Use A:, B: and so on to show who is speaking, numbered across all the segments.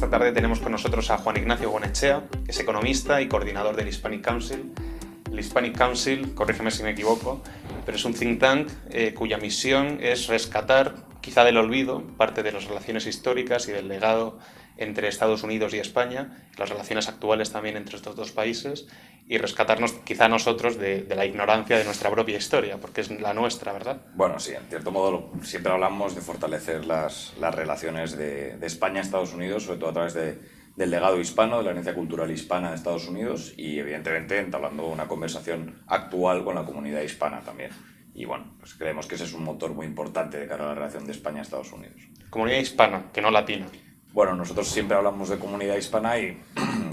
A: Esta tarde tenemos con nosotros a Juan Ignacio Goyenechea, que es economista y coordinador del Hispanic Council. El Hispanic Council, corrígeme si me equivoco, pero es un think tank cuya misión es rescatar, quizá del olvido, parte de las relaciones históricas y del legado entre Estados Unidos y España, las relaciones actuales también entre estos dos países, y rescatarnos quizá nosotros de la ignorancia de nuestra propia historia, porque es la nuestra, ¿verdad?
B: Bueno, sí, en cierto modo siempre hablamos de fortalecer las relaciones de España a Estados Unidos, sobre todo a través del legado hispano, de la herencia cultural hispana de Estados Unidos y, evidentemente, entablando una conversación actual con la comunidad hispana también. Y bueno, pues creemos que ese es un motor muy importante de cara a la relación de España a Estados Unidos.
A: Comunidad hispana, que no latina.
B: Bueno, nosotros siempre hablamos de comunidad hispana y,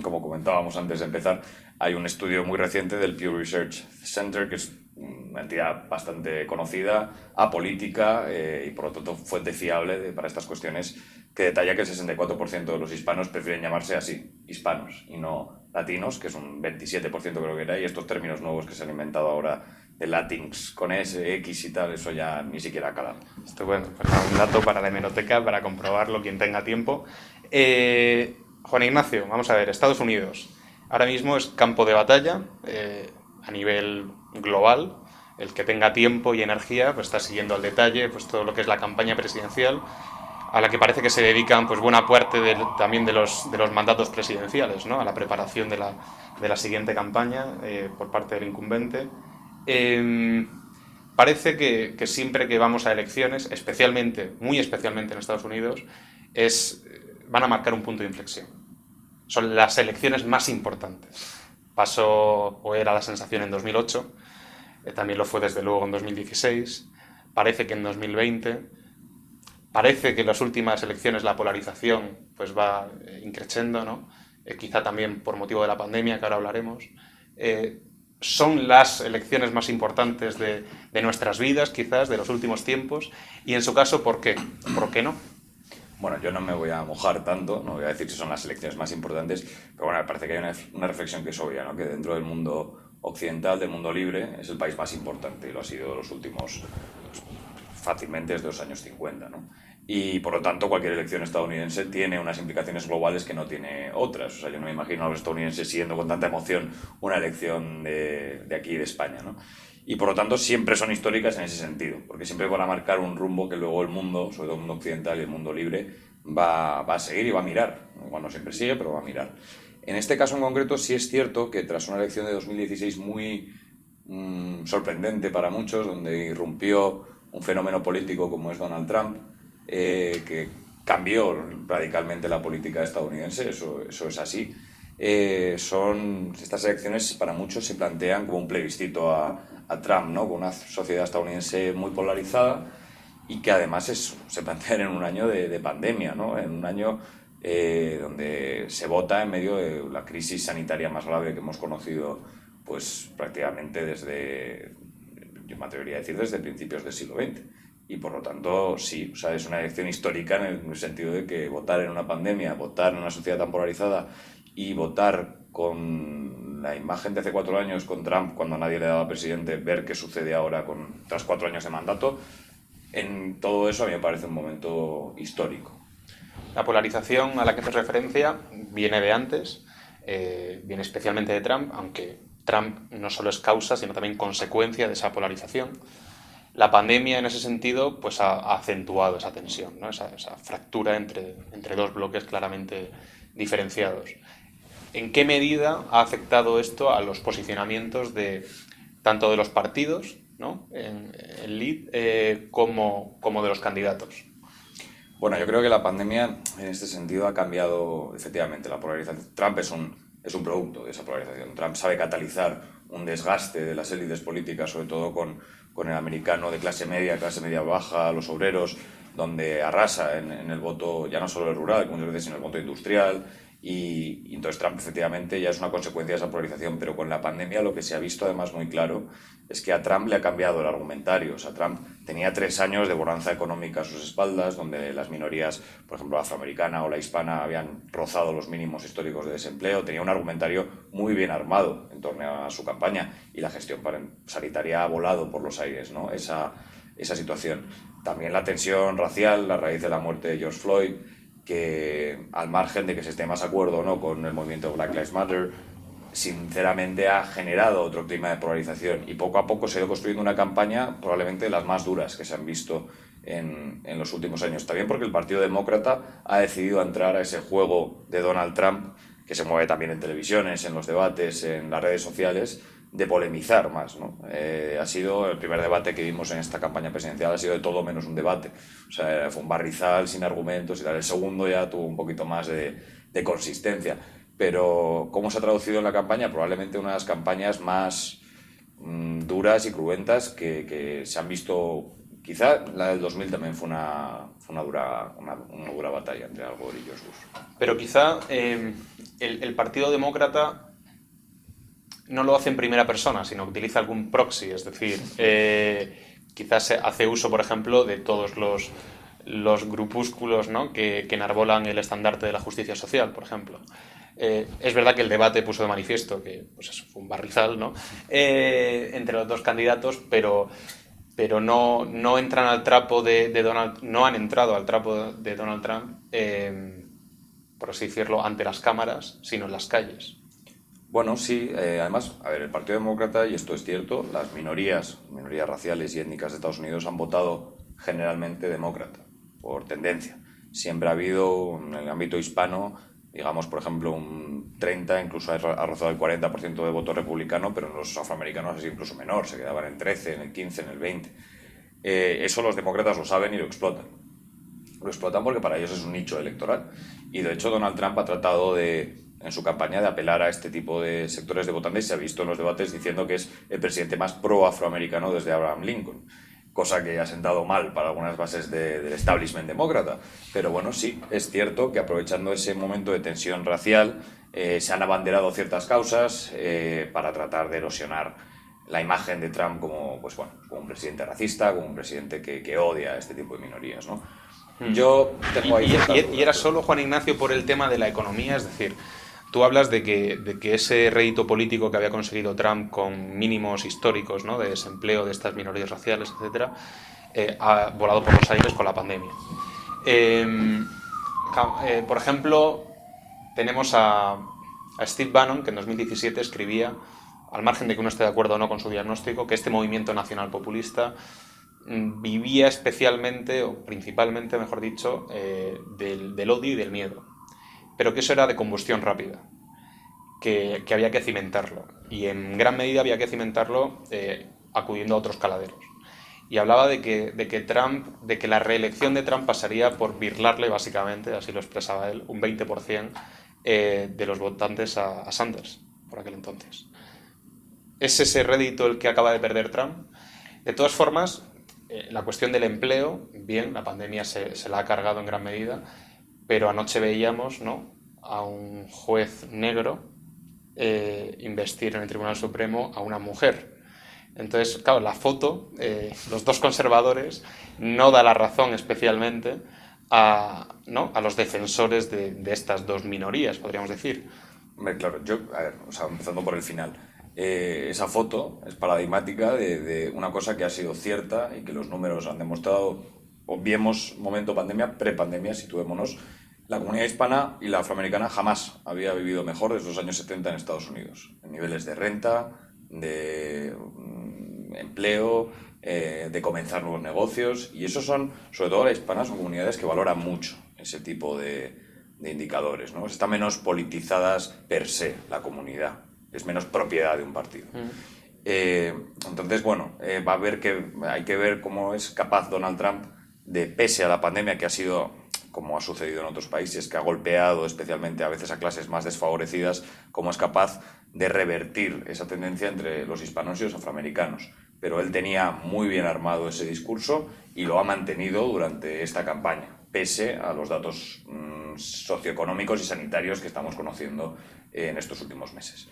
B: como comentábamos antes de empezar, hay un estudio muy reciente del Pew Research Center, que es una entidad bastante conocida, apolítica y, por lo tanto, fuente fiable para estas cuestiones, que detalla que el 64% de los hispanos prefieren llamarse así, hispanos, y no latinos, que es un 27% creo que era, y estos términos nuevos que se han inventado ahora de Latinx con S, X y tal, eso ya ni siquiera cala.
A: Estupendo, pues un dato para la hemeroteca, para comprobarlo quien tenga tiempo. Juan Ignacio, vamos a ver, Estados Unidos ahora mismo es campo de batalla a nivel global. El que tenga tiempo y energía pues está siguiendo al detalle pues todo lo que es la campaña presidencial, a la que parece que se dedican pues buena parte también de los mandatos presidenciales, ¿no? A la preparación de la siguiente campaña por parte del incumbente. Parece que siempre que vamos a elecciones, muy especialmente en Estados Unidos, van a marcar un punto de inflexión. Son las elecciones más importantes. Pasó, o era la sensación, en 2008, también lo fue desde luego en 2016, parece que en 2020, parece que en las últimas elecciones la polarización pues va increciendo, ¿no? Quizá también por motivo de la pandemia, que ahora hablaremos. Son las elecciones más importantes de nuestras vidas, quizás, de los últimos tiempos, y en su caso, ¿por qué? ¿Por qué no?
B: Bueno, yo no me voy a mojar tanto, no voy a decir si son las elecciones más importantes, pero bueno, me parece que hay una reflexión que es obvia, ¿no? Que dentro del mundo occidental, del mundo libre, es el país más importante y lo ha sido los últimos, pues, fácilmente desde los años 50, ¿no? Y por lo tanto cualquier elección estadounidense tiene unas implicaciones globales que no tiene otras. O sea, yo no me imagino a los estadounidenses siguiendo con tanta emoción una elección de aquí, de España, ¿no? Y por lo tanto siempre son históricas en ese sentido, porque siempre van a marcar un rumbo que luego el mundo, sobre todo el mundo occidental y el mundo libre, va a seguir y va a mirar. Igual no siempre sigue, pero va a mirar. En este caso en concreto sí es cierto que tras una elección de 2016 muy sorprendente para muchos, donde irrumpió un fenómeno político como es Donald Trump, que cambió radicalmente la política estadounidense, eso es así. Estas elecciones para muchos se plantean como un plebiscito a Trump, ¿no? Con una sociedad estadounidense muy polarizada y que además se plantean en un año de pandemia, ¿no? En un año donde se vota en medio de la crisis sanitaria más grave que hemos conocido pues prácticamente yo me atrevería a decir, desde principios del siglo XX. Y por lo tanto, sí, o sea, es una elección histórica en el sentido de que votar en una pandemia, votar en una sociedad tan polarizada y votar con la imagen de hace 4 años con Trump, cuando nadie le daba presidente, ver qué sucede ahora tras 4 años de mandato, en todo eso a mí me parece un momento histórico.
A: La polarización a la que haces referencia viene de antes, viene especialmente de Trump, aunque Trump no solo es causa, sino también consecuencia de esa polarización. La pandemia, en ese sentido, pues ha acentuado esa tensión, ¿no? esa fractura entre dos bloques claramente diferenciados. ¿En qué medida ha afectado esto a los posicionamientos tanto de los partidos, ¿no? en lead, como de los candidatos?
B: Bueno, yo creo que la pandemia en este sentido ha cambiado efectivamente la polarización. Trump es un producto de esa polarización. Trump sabe catalizar un desgaste de las élites políticas, sobre todo con el americano de clase media baja, los obreros, donde arrasa en el voto, ya no solo el rural, muchas veces, sino el voto industrial. Y entonces Trump efectivamente ya es una consecuencia de esa polarización, pero con la pandemia lo que se ha visto además muy claro es que a Trump le ha cambiado el argumentario. O sea, Trump tenía 3 años de bonanza económica a sus espaldas, donde las minorías, por ejemplo la afroamericana o la hispana, habían rozado los mínimos históricos de desempleo. Tenía un argumentario muy bien armado en torno a su campaña y la gestión sanitaria ha volado por los aires, ¿no? Esa situación. También la tensión racial, a raíz de la muerte de George Floyd, que al margen de que se esté más de acuerdo o no con el movimiento Black Lives Matter, sinceramente ha generado otro clima de polarización y poco a poco se ha ido construyendo una campaña probablemente de las más duras que se han visto en los últimos años. También porque el Partido Demócrata ha decidido entrar a ese juego de Donald Trump, que se mueve también en televisiones, en los debates, en las redes sociales, de polemizar más, ¿no? Ha sido el primer debate que vimos en esta campaña presidencial, ha sido de todo menos un debate. O sea, fue un barrizal sin argumentos y tal. El segundo ya tuvo un poquito más de consistencia. Pero, ¿cómo se ha traducido en la campaña? Probablemente una de las campañas más duras y cruentas que se han visto. Quizá la del 2000 también fue una dura batalla entre Al Gore y George Bush.
A: Pero quizá el Partido Demócrata no lo hace en primera persona, sino que utiliza algún proxy, es decir, quizás hace uso, por ejemplo, de todos los grupúsculos, ¿no?, que enarbolan el estandarte de la justicia social, por ejemplo. Es verdad que el debate puso de manifiesto que pues eso, fue un barrizal, ¿no?, entre los dos candidatos, pero no entran al trapo de Donald, no han entrado al trapo de Donald Trump, por así decirlo, ante las cámaras, sino en las calles.
B: Bueno, sí, además, a ver, el Partido Demócrata, y esto es cierto, las minorías raciales y étnicas de Estados Unidos han votado generalmente demócrata, por tendencia. Siempre ha habido, en el ámbito hispano, digamos, por ejemplo, un 30, incluso ha rozado el 40% de voto republicano, pero en los afroamericanos es incluso menor, se quedaban en 13, en el 15, en el 20. Eso los demócratas lo saben y lo explotan. Lo explotan porque para ellos es un nicho electoral. Y de hecho Donald Trump ha tratado en su campaña de apelar a este tipo de sectores de votantes. Se ha visto en los debates diciendo que es el presidente más pro-afroamericano desde Abraham Lincoln, cosa que ha sentado mal para algunas bases del establishment demócrata. Pero bueno, sí, es cierto que aprovechando ese momento de tensión racial se han abanderado ciertas causas para tratar de erosionar la imagen de Trump como un presidente racista, como un presidente que odia a este tipo de minorías, ¿no? Yo tengo ahí
A: y era solo, Juan Ignacio, por el tema de la economía, es decir, tú hablas de que ese rédito político que había conseguido Trump con mínimos históricos, ¿no?, de desempleo de estas minorías raciales, etcétera, ha volado por los aires con la pandemia. Por ejemplo, tenemos a Steve Bannon, que en 2017 escribía, al margen de que uno esté de acuerdo o no con su diagnóstico, que este movimiento nacional populista vivía especialmente, o principalmente, mejor dicho, del odio y del miedo. Pero que eso era de combustión rápida, que había que cimentarlo. Y en gran medida había que cimentarlo acudiendo a otros caladeros. Y hablaba de que la reelección de Trump pasaría por birlarle, básicamente, así lo expresaba él, un 20% de los votantes a Sanders, por aquel entonces. ¿Es ese rédito el que acaba de perder Trump? De todas formas, la cuestión del empleo, bien, la pandemia se la ha cargado en gran medida, pero anoche veíamos, ¿no?, a un juez negro investir en el Tribunal Supremo a una mujer. Entonces, claro, la foto, los dos conservadores, no da la razón especialmente a los defensores de estas dos minorías, podríamos decir.
B: Hombre, claro, empezando por el final. Esa foto es paradigmática de una cosa que ha sido cierta y que los números han demostrado. Obviemos momento pandemia, prepandemia, situémonos. La comunidad hispana y la afroamericana jamás había vivido mejor desde los años 70 en Estados Unidos. En niveles de renta, de empleo, de comenzar nuevos negocios. Y esos son, sobre todo la hispana, son comunidades que valoran mucho ese tipo de indicadores, ¿no? Están menos politizadas per se la comunidad. Es menos propiedad de un partido. Entonces, bueno, hay que ver cómo es capaz Donald Trump de, pese a la pandemia que ha sido, como ha sucedido en otros países, que ha golpeado especialmente a veces a clases más desfavorecidas, cómo es capaz de revertir esa tendencia entre los hispanos y los afroamericanos. Pero él tenía muy bien armado ese discurso y lo ha mantenido durante esta campaña, pese a los datos socioeconómicos y sanitarios que estamos conociendo en estos últimos meses.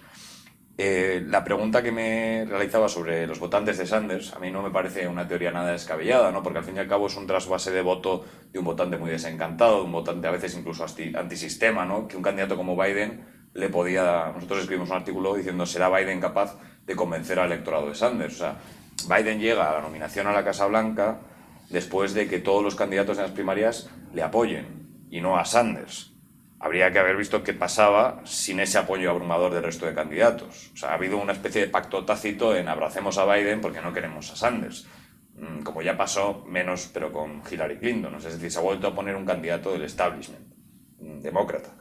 B: La pregunta que me realizaba sobre los votantes de Sanders a mí no me parece una teoría nada descabellada, ¿no? Porque al fin y al cabo es un trasvase de voto de un votante muy desencantado, de un votante a veces incluso antisistema, ¿no? Que un candidato como Biden nosotros escribimos un artículo diciendo ¿será Biden capaz de convencer al electorado de Sanders? O sea, Biden llega a la nominación a la Casa Blanca después de que todos los candidatos en las primarias le apoyen. y no a Sanders. Habría que haber visto qué pasaba sin ese apoyo abrumador del resto de candidatos. O sea, ha habido una especie de pacto tácito en abracemos a Biden porque no queremos a Sanders. Como ya pasó, menos, pero con Hillary Clinton. Es decir, se ha vuelto a poner un candidato del establishment, demócrata.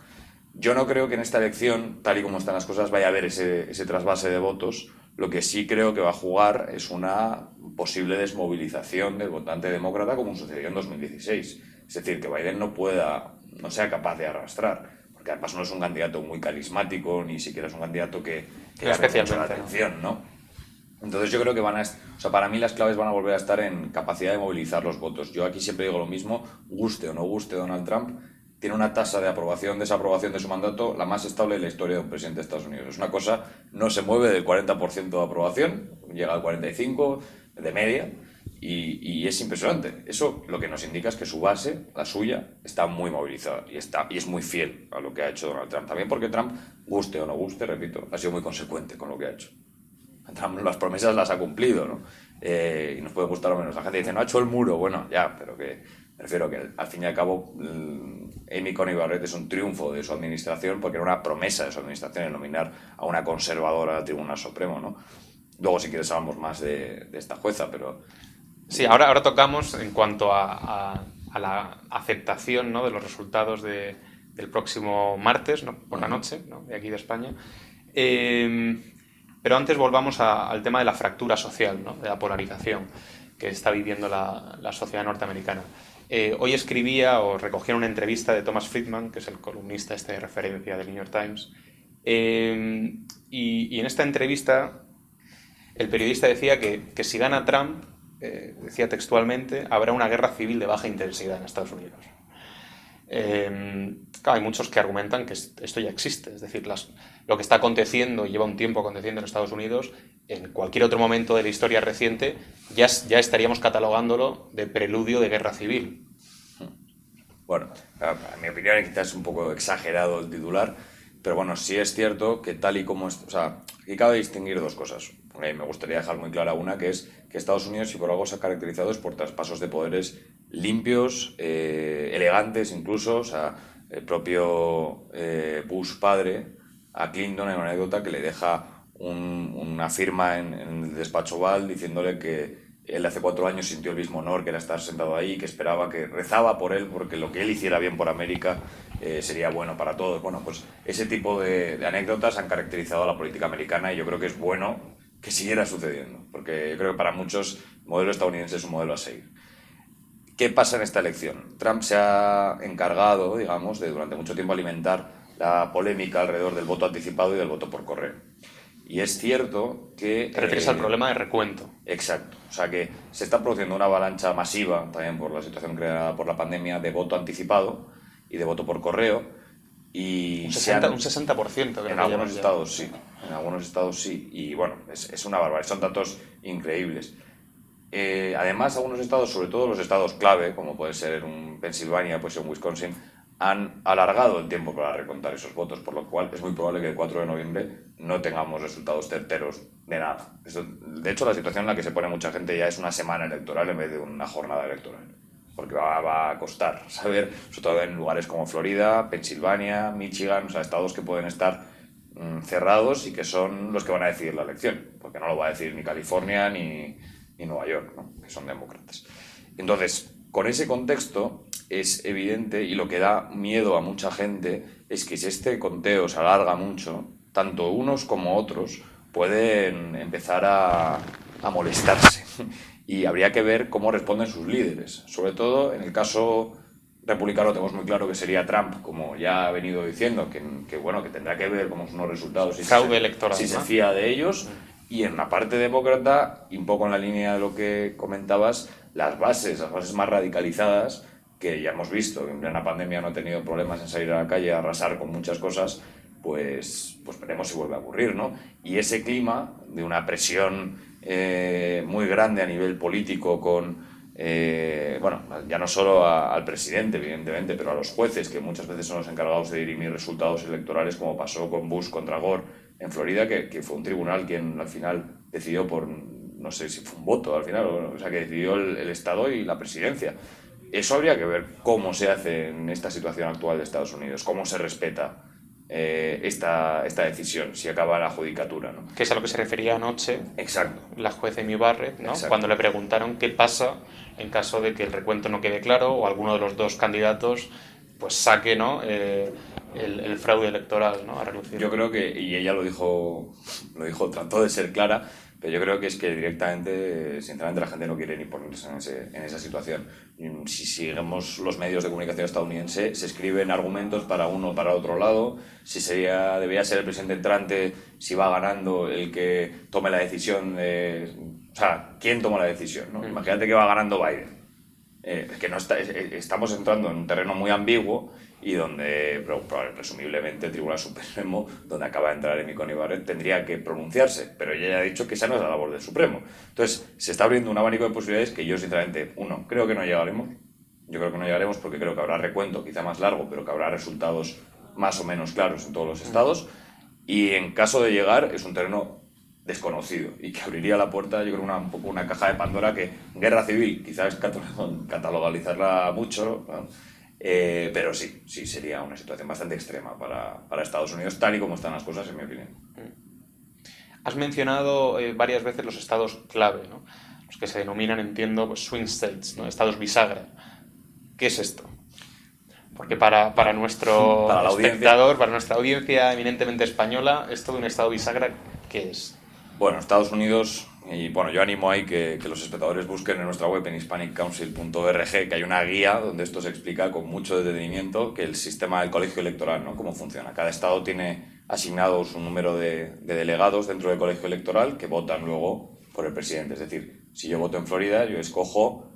B: Yo no creo que en esta elección, tal y como están las cosas, vaya a haber ese trasvase de votos. Lo que sí creo que va a jugar es una posible desmovilización del votante demócrata, como sucedió en 2016. Es decir, que Biden no sea capaz de arrastrar, porque además no es un candidato muy carismático, ni siquiera es un candidato que llame mucho la atención, ¿no? Entonces yo creo que para mí las claves van a volver a estar en capacidad de movilizar los votos. Yo aquí siempre digo lo mismo, guste o no guste Donald Trump, tiene una tasa de desaprobación de su mandato la más estable de la historia de un presidente de Estados Unidos. Es una cosa, no se mueve del 40% de aprobación, llega al 45% de media, y es impresionante. Eso lo que nos indica es que su base, la suya, está muy movilizada y es muy fiel a lo que ha hecho Donald Trump. También porque Trump, guste o no guste, repito, ha sido muy consecuente con lo que ha hecho. Trump las promesas las ha cumplido, ¿no? Y nos puede gustar o menos. La gente dice, no ha hecho el muro. Bueno, ya, pero que me refiero que al fin y al cabo Amy Coney Barrett es un triunfo de su administración porque era una promesa de su administración el nominar a una conservadora al Tribunal Supremo, ¿no? Luego, si quieres, hablamos más de esta jueza, pero...
A: Sí, ahora tocamos en cuanto a la aceptación, ¿no?, de los resultados del próximo martes, ¿no?, por la noche, ¿no?, de aquí de España. Pero antes volvamos al tema de la fractura social, ¿no?, de la polarización que está viviendo la sociedad norteamericana. Hoy escribía o recogía una entrevista de Thomas Friedman, que es el columnista de referencia del New York Times, y en esta entrevista el periodista decía que si gana Trump, decía textualmente, habrá una guerra civil de baja intensidad en Estados Unidos. Claro, hay muchos que argumentan que esto ya existe, es decir, lo que está aconteciendo y lleva un tiempo aconteciendo en Estados Unidos, en cualquier otro momento de la historia reciente ya estaríamos catalogándolo de preludio de guerra civil.
B: Bueno, en mi opinión quizás es un poco exagerado el titular, pero bueno, sí es cierto que tal y como... O sea, aquí cabe distinguir dos cosas. Me gustaría dejar muy clara una, que es que Estados Unidos, si por algo se ha caracterizado, es por traspasos de poderes limpios, elegantes incluso. O sea, el propio Bush padre a Clinton hay una anécdota que le deja una firma en el despacho Oval diciéndole que él hace 4 años sintió el mismo honor que era estar sentado ahí, que esperaba, que rezaba por él, porque lo que él hiciera bien por América sería bueno para todos. Bueno, pues ese tipo de anécdotas han caracterizado a la política americana y yo creo que es bueno que siguiera sucediendo, porque yo creo que para muchos el modelo estadounidense es un modelo a seguir. ¿Qué pasa en esta elección? Trump se ha encargado, digamos, de durante mucho tiempo alimentar la polémica alrededor del voto anticipado y del voto por correo. Y es cierto que...
A: Te refieres al problema de recuento.
B: Exacto. O sea que se está produciendo una avalancha masiva, también por la situación creada por la pandemia, de voto anticipado y de voto por correo. Y
A: un 60%.
B: En algunos estados sí. En algunos estados sí. Y bueno, es una barbaridad. Son datos increíbles. Además, algunos estados, sobre todo los estados clave, como puede ser en Pensilvania, puede ser en Wisconsin, han alargado el tiempo para recontar esos votos, por lo cual es muy probable que el 4 de noviembre no tengamos resultados certeros de nada. De hecho, la situación en la que se pone mucha gente ya es una semana electoral en vez de una jornada electoral, porque va a costar saber, sobre todo en lugares como Florida, Pensilvania, Michigan, o sea, estados que pueden estar cerrados y que son los que van a decidir la elección, porque no lo va a decidir ni California ni Nueva York, ¿no?, que son demócratas. Entonces, con ese contexto es evidente, y lo que da miedo a mucha gente es que si este conteo se alarga mucho, tanto unos como otros pueden empezar a molestarse. Y habría que ver cómo responden sus líderes. Sobre todo en el caso republicano tenemos muy claro que sería Trump, como ya ha venido diciendo, que bueno, que tendrá que ver cómo son los resultados y
A: fraude electoral,
B: si se fía de ellos. Y en la parte demócrata, y un poco en la línea de lo que comentabas, las bases más radicalizadas, que ya hemos visto, que en plena pandemia no ha tenido problemas en salir a la calle a arrasar con muchas cosas, pues veremos si vuelve a ocurrir, ¿no? Y ese clima de una presión muy grande a nivel político con, bueno, ya no solo al presidente, evidentemente, pero a los jueces, que muchas veces son los encargados de dirimir resultados electorales, como pasó con Bush contra Gore en Florida, que fue un tribunal quien al final decidió por, no sé si fue un voto al final, o sea, que decidió el Estado y la presidencia. Eso habría que ver cómo se hace en esta situación actual de Estados Unidos, cómo se respeta esta decisión, si acaba la judicatura, ¿no?
A: Que es a lo que se refería anoche.
B: Exacto.
A: La juez Amy Barrett, ¿no?
B: Exacto.
A: Cuando le preguntaron qué pasa en caso de que el recuento no quede claro o alguno de los dos candidatos pues saque, ¿no? El fraude electoral, ¿no? A relucir.
B: Yo creo que, y ella lo dijo, trató de ser clara, pero yo creo que es que directamente, sinceramente, la gente no quiere ni ponerse en esa situación. Si seguimos los medios de comunicación estadounidenses, se escriben argumentos para uno o para otro lado. Si debería ser el presidente entrante, si va ganando, el que tome la decisión de... O sea, ¿quién toma la decisión, ¿no? Imagínate que va ganando Biden. Que no estamos entrando en un terreno muy ambiguo y donde, presumiblemente, el Tribunal Supremo, donde acaba de entrar Amy Coney Barrett, tendría que pronunciarse, pero ella ya ha dicho que esa no es la labor del Supremo. Entonces, se está abriendo un abanico de posibilidades que yo, sinceramente, creo que no llegaremos. Yo creo que no llegaremos porque creo que habrá recuento, quizá más largo, pero que habrá resultados más o menos claros en todos los estados. Y en caso de llegar, es un terreno desconocido y que abriría la puerta, yo creo, un poco una caja de Pandora que guerra civil, quizás catalogalizarla mucho, ¿no? Pero sí sería una situación bastante extrema para Estados Unidos, tal y como están las cosas, en mi opinión.
A: Has mencionado varias veces los estados clave, ¿no? Los que se denominan, entiendo, pues swing states, ¿no? Estados bisagra. ¿Qué es esto? Porque para nuestro
B: para
A: espectador, para nuestra audiencia eminentemente española, esto de un estado bisagra, ¿qué es?
B: Bueno, Estados Unidos, y bueno, yo animo ahí que los espectadores busquen en nuestra web en hispaniccouncil.org, que hay una guía donde esto se explica con mucho detenimiento, que el sistema del colegio electoral, ¿no? Cómo funciona. Cada estado tiene asignados un número de delegados dentro del colegio electoral que votan luego por el presidente. Es decir, si yo voto en Florida, yo escojo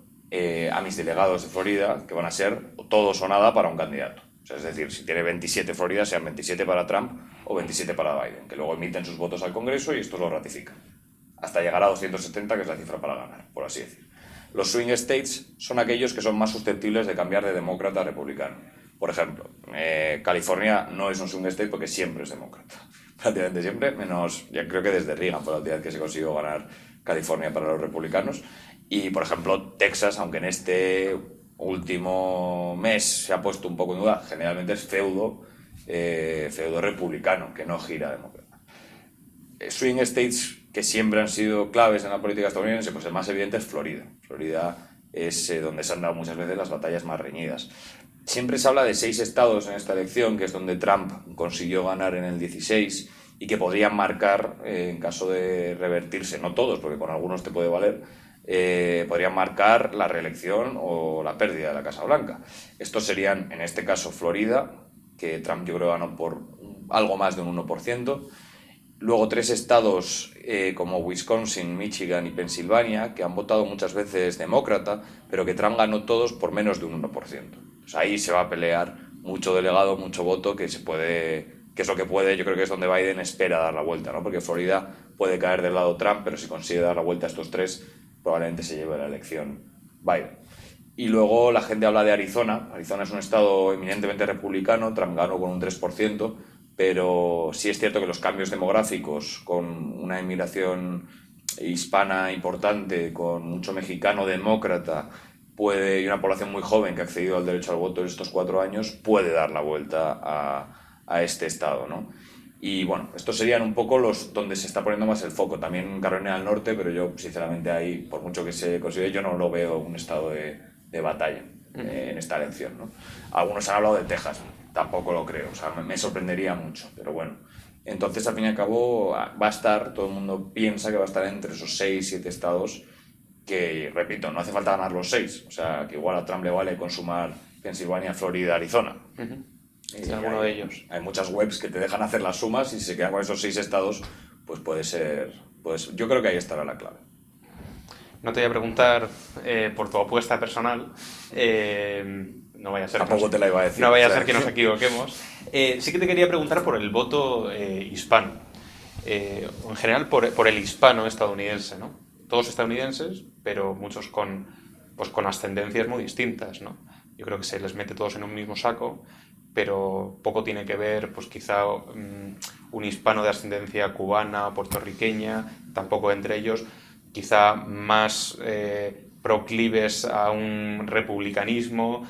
B: a mis delegados de Florida, que van a ser todos o nada para un candidato. O sea, es decir, si tiene 27 Florida, sean 27 para Trump o 27 para Biden, que luego emiten sus votos al Congreso y estos lo ratifican. Hasta llegar a 270, que es la cifra para ganar, por así decir. Los swing states son aquellos que son más susceptibles de cambiar de demócrata a republicano. Por ejemplo, California no es un swing state porque siempre es demócrata. Prácticamente siempre, menos, ya creo que desde Reagan fue la última vez que se consiguió ganar California para los republicanos. Y, por ejemplo, Texas, aunque en este último mes se ha puesto un poco en duda, generalmente es feudo republicano, que no gira demócrata. Swing states que siempre han sido claves en la política estadounidense, pues el más evidente es Florida. Florida es donde se han dado muchas veces las batallas más reñidas. Siempre se habla de 6 estados en esta elección, que es donde Trump consiguió ganar en el 16 y que podrían marcar, en caso de revertirse, no todos, porque con algunos te puede valer, podrían marcar la reelección o la pérdida de la Casa Blanca. Estos serían, en este caso, Florida, que Trump yo creo ganó por algo más de un 1%. Luego 3 estados como Wisconsin, Michigan y Pensilvania, que han votado muchas veces demócrata, pero que Trump ganó todos por menos de un 1%. Pues ahí se va a pelear mucho delegado, mucho voto, que es lo que puede, yo creo que es donde Biden espera dar la vuelta, ¿no? Porque Florida puede caer del lado Trump, pero si consigue dar la vuelta a estos 3, probablemente se lleve la elección Biden. Y luego la gente habla de Arizona. Arizona es un estado eminentemente republicano, Trump ganó con un 3%, pero sí es cierto que los cambios demográficos, con una inmigración hispana importante, con mucho mexicano demócrata, y una población muy joven que ha accedido al derecho al voto en estos 4 años, puede dar la vuelta a este estado, ¿no? Y bueno, estos serían un poco los donde se está poniendo más el foco. También Carolina del Norte, pero yo sinceramente ahí, por mucho que se considere, yo no lo veo un estado de batalla en esta elección, ¿no? Algunos han hablado de Texas, tampoco lo creo, o sea, me sorprendería mucho, pero bueno. Entonces, al fin y al cabo, va a estar, todo el mundo piensa que va a estar entre esos 6, 7 estados que, repito, no hace falta ganar los 6, o sea, que igual a Trump le vale con sumar Pensilvania, Florida, Arizona.
A: Sí, alguno de ellos.
B: Hay muchas webs que te dejan hacer las sumas y si se quedan con esos 6 estados, pues puede ser... Pues yo creo que ahí estará la clave.
A: No te voy a preguntar por tu apuesta personal. No vaya a ser.
B: Tampoco te la iba a decir.
A: No vaya a ser que nos equivoquemos. Sí que te quería preguntar por el voto hispano. En general por el hispano estadounidense, ¿no? Todos estadounidenses, pero muchos con ascendencias muy distintas, ¿no? Yo creo que se les mete todos en un mismo saco, pero poco tiene que ver, pues quizá un hispano de ascendencia cubana, puertorriqueña, tampoco entre ellos, quizá más proclives a un republicanismo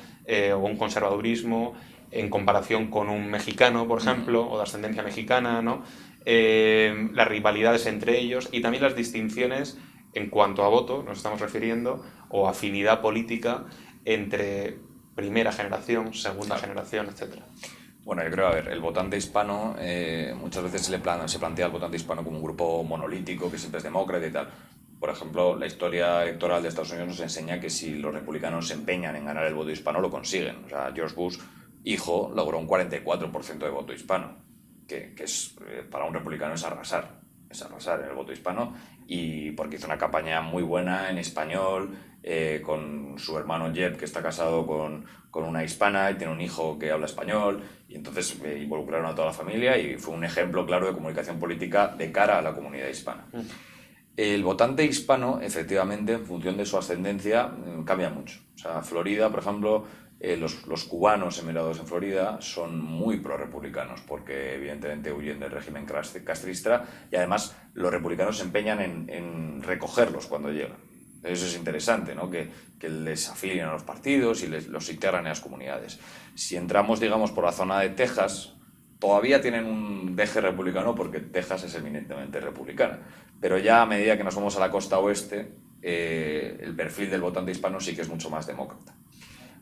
A: o un conservadurismo en comparación con un mexicano, por ejemplo, o de ascendencia mexicana, ¿no? Las rivalidades entre ellos y también las distinciones en cuanto a voto, nos estamos refiriendo, o afinidad política entre primera generación, segunda generación, etc.
B: Bueno, yo creo, a ver, el votante hispano, muchas veces se plantea al votante hispano como un grupo monolítico, que siempre es demócrata y tal. Por ejemplo, la historia electoral de Estados Unidos nos enseña que si los republicanos se empeñan en ganar el voto hispano, lo consiguen. O sea, George Bush, hijo, logró un 44% de voto hispano, que es, para un republicano es arrasar en el voto hispano, y porque hizo una campaña muy buena en español, con su hermano Jeb, que está casado con una hispana y tiene un hijo que habla español, y entonces involucraron a toda la familia y fue un ejemplo claro de comunicación política de cara a la comunidad hispana. El votante hispano, efectivamente, en función de su ascendencia, cambia mucho. O sea, Florida, por ejemplo, los cubanos emigrados en Florida son muy pro-republicanos porque evidentemente huyen del régimen castrista y además los republicanos se empeñan en recogerlos cuando llegan. Eso es interesante, ¿no? Que les afilien a los partidos y los integran en las comunidades. Si entramos, digamos, por la zona de Texas, todavía tienen un deje republicano porque Texas es eminentemente republicana, pero ya a medida que nos vamos a la costa oeste, el perfil del votante hispano sí que es mucho más demócrata.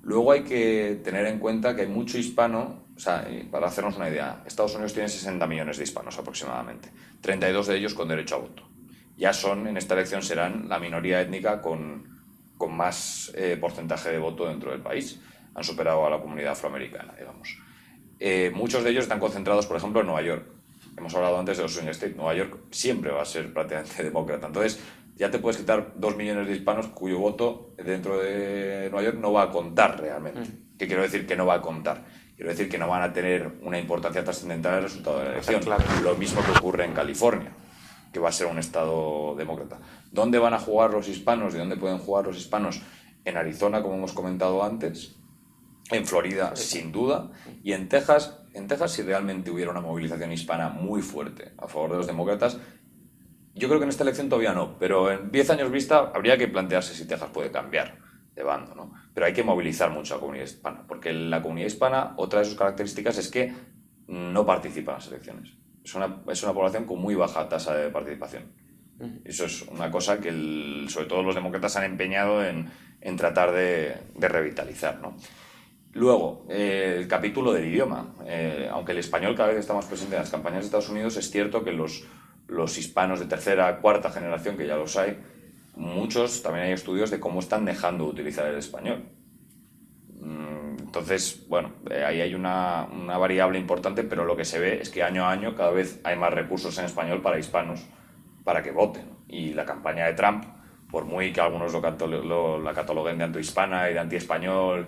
B: Luego hay que tener en cuenta que hay mucho hispano, o sea, para hacernos una idea, Estados Unidos tiene 60 millones de hispanos aproximadamente, 32 de ellos con derecho a voto. Ya en esta elección serán la minoría étnica con más porcentaje de voto dentro del país. Han superado a la comunidad afroamericana, digamos. Muchos de ellos están concentrados, por ejemplo, en Nueva York. Hemos hablado antes de los swing states. Nueva York siempre va a ser prácticamente demócrata. Entonces, ya te puedes quitar 2 millones de hispanos cuyo voto dentro de Nueva York no va a contar realmente. ¿Qué quiero decir que no va a contar? Quiero decir que no van a tener una importancia trascendental en el resultado de la elección. Claro. Lo mismo que ocurre en California, que va a ser un estado demócrata. ¿Dónde van a jugar los hispanos? ¿De dónde pueden jugar los hispanos? En Arizona, como hemos comentado antes. En Florida, sin duda. Y en Texas, si realmente hubiera una movilización hispana muy fuerte a favor de los demócratas, yo creo que en esta elección todavía no, pero en 10 años vista habría que plantearse si Texas puede cambiar de bando, ¿no? Pero hay que movilizar mucho a la comunidad hispana, porque la comunidad hispana, otra de sus características es que no participa en las elecciones. Es una población con muy baja tasa de participación. Eso es una cosa que sobre todo los demócratas han empeñado en tratar de revitalizar, ¿no? Luego, el capítulo del idioma. Aunque el español cada vez está más presente en las campañas de Estados Unidos, es cierto que los hispanos de tercera, cuarta generación, que ya los hay, muchos, también hay estudios de cómo están dejando de utilizar el español. Entonces, bueno, ahí hay una variable importante, pero lo que se ve es que año a año cada vez hay más recursos en español para hispanos para que voten. Y la campaña de Trump, por muy que algunos la cataloguen de antihispana y de antiespañol,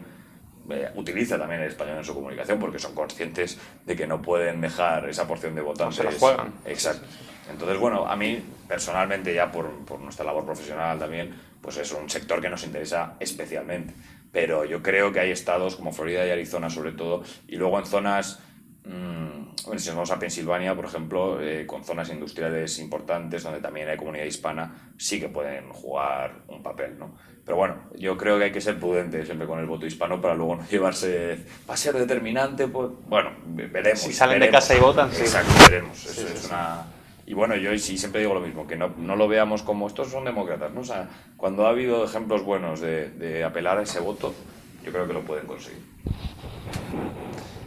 B: utiliza también el español en su comunicación porque son conscientes de que no pueden dejar esa porción de votantes.
A: No se la juegan.
B: Exacto. Entonces, bueno, a mí personalmente, ya por nuestra labor profesional también, pues es un sector que nos interesa especialmente. Pero yo creo que hay estados como Florida y Arizona sobre todo, y luego en zonas, si nos vamos a Pensilvania, por ejemplo, con zonas industriales importantes donde también hay comunidad hispana, sí que pueden jugar un papel, ¿no? Pero bueno, yo creo que hay que ser prudente siempre con el voto hispano para luego no llevarse... ¿Va a ser determinante? Pues, bueno, veremos.
A: Si salen de casa y votan, sí.
B: Exacto, veremos. Eso es una... Y bueno, yo sí siempre digo lo mismo, que no lo veamos como estos son demócratas, ¿no? O sea, cuando ha habido ejemplos buenos de apelar a ese voto, yo creo que lo pueden conseguir.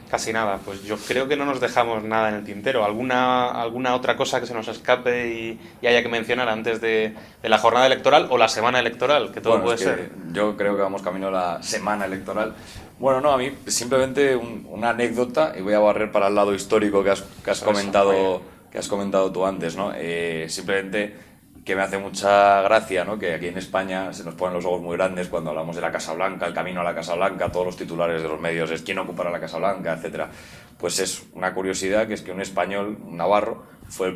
A: Casi nada, pues yo creo que no nos dejamos nada en el tintero. ¿Alguna otra cosa que se nos escape y haya que mencionar antes de la jornada electoral o la semana electoral? Que todo puede ser.
B: Yo creo que vamos camino a la semana electoral. Bueno, no, a mí simplemente una anécdota, y voy a barrer para el lado histórico que has comentado tú antes, ¿no? Simplemente que me hace mucha gracia, ¿no? Que aquí en España se nos ponen los ojos muy grandes cuando hablamos de la Casa Blanca, el camino a la Casa Blanca, todos los titulares de los medios es quién ocupará la Casa Blanca, etcétera. Pues es una curiosidad que es que un español, un navarro, fue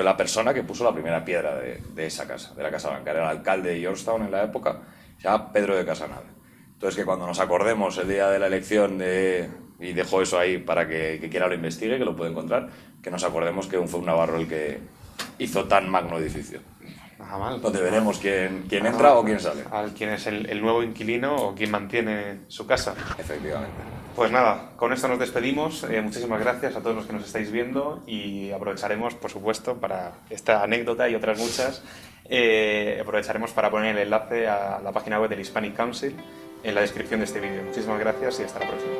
B: la persona que puso la primera piedra de esa casa, de la Casa Blanca. Era el alcalde de Georgetown en la época, se llama Pedro de Casanave. Entonces, que cuando nos acordemos el día de la elección y dejo eso ahí para que quiera lo investigue, que lo puede encontrar, que nos acordemos que fue un navarro el que hizo tan magno edificio.
A: Nada mal.
B: Donde veremos quién entra o quién sale.
A: Quién es el nuevo inquilino o quién mantiene su casa.
B: Efectivamente.
A: Pues nada, con esto nos despedimos. Muchísimas gracias a todos los que nos estáis viendo y aprovecharemos, por supuesto, para esta anécdota y otras muchas, aprovecharemos para poner el enlace a la página web del Hispanic Council en la descripción de este vídeo. Muchísimas gracias y hasta la próxima.